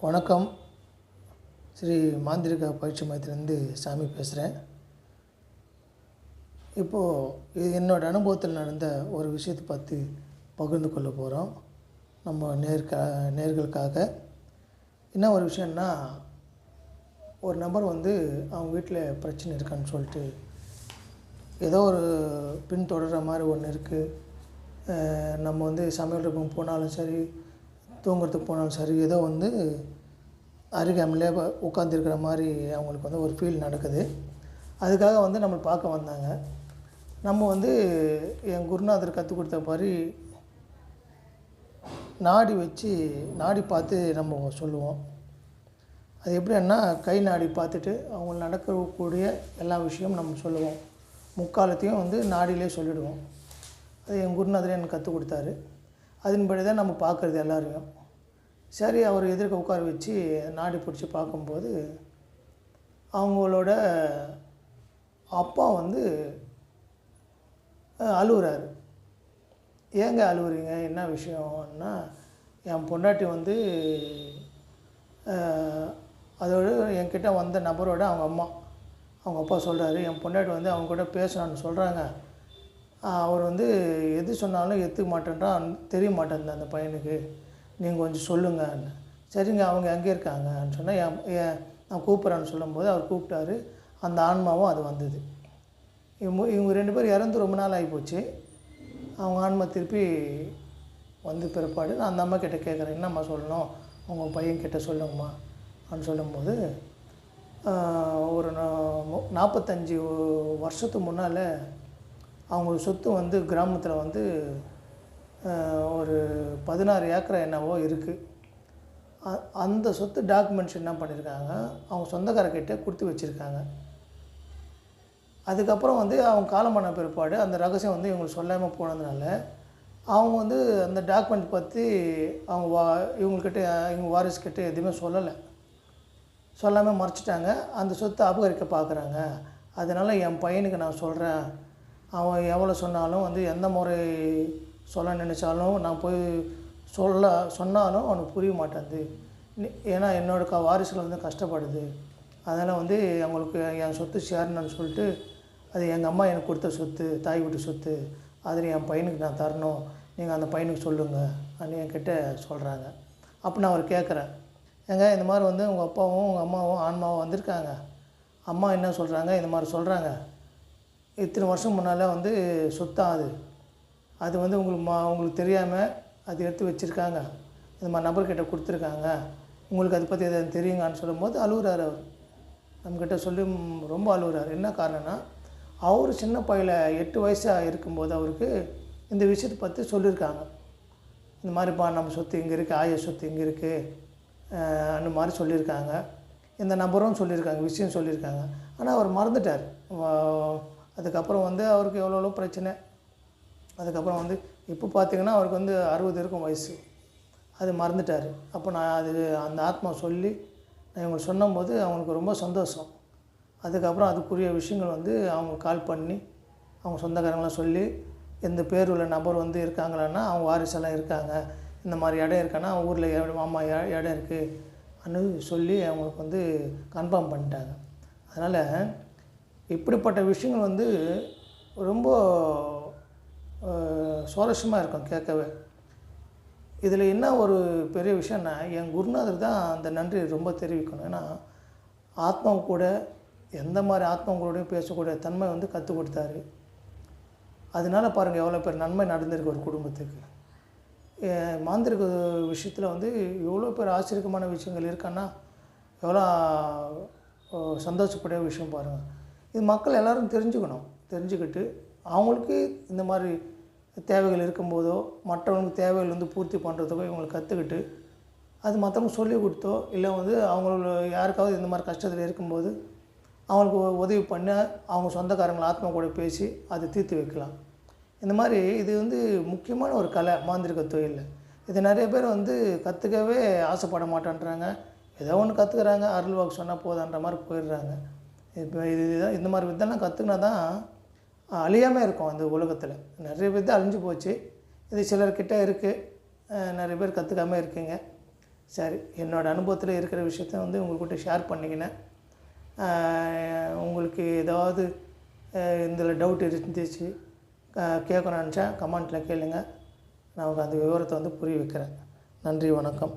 வணக்கம். ஸ்ரீ மாந்திரிக பயிற்சி மையத்திலேருந்து சாமி பேசுகிறேன். இப்போது இது என்னோடய அனுபவத்தில் நடந்த ஒரு விஷயத்தை பற்றி பகிர்ந்து கொள்ள போகிறோம் நம்ம நேர்களுக்காக. என்ன ஒரு விஷயம்னா, ஒரு நபர் அவங்க வீட்டில் பிரச்சனை இருக்கான்னு சொல்லிட்டு ஏதோ ஒரு பின்தொடர்கிற மாதிரி ஒன்று இருக்குது. நம்ம சமையல் ரூம் போனாலும் சரி, தூங்குறதுக்கு போனாலும் சரி, ஏதோ அருகாமையிலே உட்காந்துருக்கிற மாதிரி அவங்களுக்கு ஒரு ஃபீல் நடக்குது. அதுக்காக நம்மளை பார்க்க வந்தாங்க. நம்ம என் குருநாதர் கற்றுக் கொடுத்த மாதிரி நாடி பார்த்து நம்ம சொல்லுவோம். அது எப்படின்னா, கை நாடி பார்த்துட்டு அவங்க நடக்கக்கூடிய எல்லா விஷயமும் நம்ம சொல்லுவோம். முக்காலத்தையும் நாடியிலே சொல்லிவிடுவோம். அது என் குருநாதரே எனக்கு கற்றுக் கொடுத்தாரு. அதன்படி தான் நம்ம பார்க்குறது எல்லோரையும். சரி, அவர் எதிர்க்க உட்கார வச்சு நாடி பிடிச்சி பார்க்கும்போது அவங்களோட அப்பா அழுகுறாரு. ஏங்க அழுகுறீங்க, என்ன விஷயம்னா, என் பொண்டாட்டி அதோட என்கிட்ட வந்த நபரோட அவங்க அப்பா சொல்கிறாரு, என் பொண்டாட்டி அவங்க கூட பேசணும்னு சொல்கிறாங்க. அவர் எது சொன்னாலும் ஏற்றுக்க மாட்டேன்றான், தெரிய மாட்டேன் அந்த பையனுக்கு, நீங்கள் கொஞ்சம் சொல்லுங்கள். சரிங்க, அவங்க எங்கே இருக்காங்கன்னு சொன்னால் நான் கூப்பிட்றேன்னு சொல்லும்போது அவர் கூப்பிட்டாரு. அந்த ஆன்மாவும் அது வந்தது. இவங்க 2 பேர் இறந்து ரொம்ப நாள் ஆகிப்போச்சு. அவங்க ஆன்மா திருப்பி பிற்பாடு நான் அந்த அம்மா கிட்டே கேட்குறேன், என்னம்மா சொல்லணும், உங்கள் பையன்கிட்ட சொல்லுங்கம்மா அப்படின்னு சொல்லும்போது, ஒரு 45 வருஷத்துக்கு முன்னால் அவங்க சொத்து கிராமத்தில் ஒரு 16 ஏக்கர் என்னவோ இருக்குது. அந்த சொத்து டாக்குமெண்ட்ஸ் என்ன பண்ணியிருக்காங்க, அவங்க சொந்தக்காரர்கிட்ட கொடுத்து வச்சுருக்காங்க. அதுக்கப்புறம் அவங்க காலமான பிற்பாடு அந்த ரகசியம் இவங்களுக்கு சொல்லாமல் போனதுனால அவங்க அந்த டாக்குமெண்ட் பற்றி அவங்க இவங்கக்கிட்ட இவங்க வாரிசுக்கிட்ட எதுவுமே சொல்லாமல் மறைச்சிட்டாங்க. அந்த சொத்தை அபகரிக்க பார்க்குறாங்க. அதனால் என் பையனுக்கு நான் சொல்கிறேன், அவன் எவ்வளோ சொன்னாலும் எந்த முறை சொல்ல நினச்சாலும் நான் போய் சொன்னாலும் அவனுக்கு புரிய மாட்டேங்குது. ஏன்னா என்னோடய வாரிசுகள் கஷ்டப்படுது. அதனால் அவங்களுக்கு என் சொத்து சேரணும்னு சொல்லிட்டு, அது எங்கள் அம்மா எனக்கு கொடுத்த சொத்து, தாய் வீட்டு சொத்து, அதில் என் பையனுக்கு நான் தரணும், நீங்கள் அந்த பையனுக்கு சொல்லுங்கள் அப்படின்னு என்கிட்ட சொல்கிறாங்க. அப்போ நான் அவர் கேட்குறேன், ஏங்க இந்த மாதிரி உங்கள் அப்பாவும் உங்கள் அம்மாவும் ஆன்மாவும் வந்திருக்காங்க. அம்மா என்ன சொல்கிறாங்க, இந்த மாதிரி சொல்கிறாங்க, இத்தனை வருஷம் முன்னால் சொத்தான் அது உங்களுக்கு தெரியாமல் அது எடுத்து வச்சுருக்காங்க, இந்த மாதிரி நபர்கிட்ட கொடுத்துருக்காங்க, உங்களுக்கு அதை பற்றி எதாவது தெரியுங்கன்னு சொல்லும்போது அழுகுறாரு. அவர் நம்மக்கிட்ட சொல்லி ரொம்ப அழுகுறாரு. என்ன காரணம்னா, அவர் சின்ன பையல 8 வயசாக இருக்கும்போது அவருக்கு இந்த விஷயத்தை பற்றி சொல்லியிருக்காங்க. இந்த மாதிரிப்பா நம்ம சொத்து இங்கே இருக்குது, ஆய சொத்து இங்கே இருக்குது அந்த மாதிரி சொல்லியிருக்காங்க. இந்த நபரும் சொல்லியிருக்காங்க, விஷயம் சொல்லியிருக்காங்க. ஆனால் அவர் மறந்துட்டார். அதுக்கப்புறம் அவருக்கு எவ்வளோ பிரச்சனை. அதுக்கப்புறம் இப்போ பார்த்திங்கன்னா அவருக்கு 60 இருக்கும் வயசு. அது மறந்துட்டார். அப்போ நான் அந்த ஆத்மா சொல்லி நான் இவங்களுக்கு சொன்னபோது அவங்களுக்கு ரொம்ப சந்தோஷம். அதுக்கப்புறம் அதுக்குரிய விஷயங்கள் அவங்க கால் பண்ணி அவங்க சொந்தக்காரங்களாம் சொல்லி, எந்த பேர் உள்ள நபர் இருக்காங்களான்னா அவங்க வாரிசெல்லாம் இருக்காங்க, இந்த மாதிரி இடம் இருக்கான்னா ஊரில் மாமா இடம் இருக்குது அன்னு சொல்லி அவங்களுக்கு கன்ஃபார்ம் பண்ணிட்டாங்க. அதனால் இப்படிப்பட்ட விஷயங்கள் ரொம்ப சுவாரஸ்யமாக இருக்கும் கேட்கவே. இதில் என்ன ஒரு பெரிய விஷயம்னா, என் குருநாதர் தான் அந்த நன்றி ரொம்ப தெரிவிக்கணும். ஏன்னா ஆத்மாவு கூட எந்த மாதிரி ஆத்மாவோடையும் பேசக்கூடிய தன்மை கற்றுக் கொடுத்தாரு. அதனால் பாருங்கள் எவ்வளோ பேர் நன்மை நடந்திருக்கு ஒரு குடும்பத்துக்கு. மாந்திரிக விஷயத்தில் எவ்வளோ பேர் ஆச்சரியமான விஷயங்கள் இருக்கான்னா எவ்வளோ சந்தோஷப்படைய விஷயம் பாருங்கள். இது மக்கள் எல்லோரும் தெரிஞ்சுக்கிட்டு அவங்களுக்கு இந்த மாதிரி தேவைகள் இருக்கும்போதோ, மற்றவங்களுக்கு தேவைகள் பூர்த்தி பண்ணுறதுக்கோ இவங்களுக்கு கற்றுக்கிட்டு அது மற்றவங்க சொல்லிக் கொடுத்தோ, இல்லை அவங்கள யாருக்காவது இந்த மாதிரி கஷ்டத்தில் இருக்கும்போது அவங்களுக்கு உதவி பண்ண அவங்க சொந்தக்காரங்களை ஆத்மா கூட பேசி அதை தீர்த்து வைக்கலாம். இந்த மாதிரி இது முக்கியமான ஒரு கலை மாந்திரிக தொழிலில். இது நிறைய பேர் கற்றுக்கவே ஆசைப்பட மாட்டேன்றாங்க. ஏதோ ஒன்று கற்றுக்குறாங்க, அருள் வாக்கு சொன்னால் போதான்ற மாதிரி போயிடுறாங்க. இப்போ இதுதான் இந்த மாதிரி வித்தெல்லாம் கற்றுக்கினா தான் அழியாமல் இருக்கும் அந்த உலகத்தில். நிறைய வித்தை அழிஞ்சு போச்சு. இது சிலர்கிட்ட இருக்குது, நிறைய பேர் கற்றுக்காமல் இருக்கீங்க. சரி, என்னோடய அனுபவத்தில் இருக்கிற விஷயத்த வந்து உங்கள்கிட்ட ஷேர் பண்ணிக்கினேன். உங்களுக்கு ஏதாவது இதில் டவுட் இருந்துச்சு கேட்கணும்னு நினச்சா கமெண்ட்டில் கேளுங்கள். நான் அந்த விவரத்தை வந்து புரிய வைக்கிறேன். நன்றி, வணக்கம்.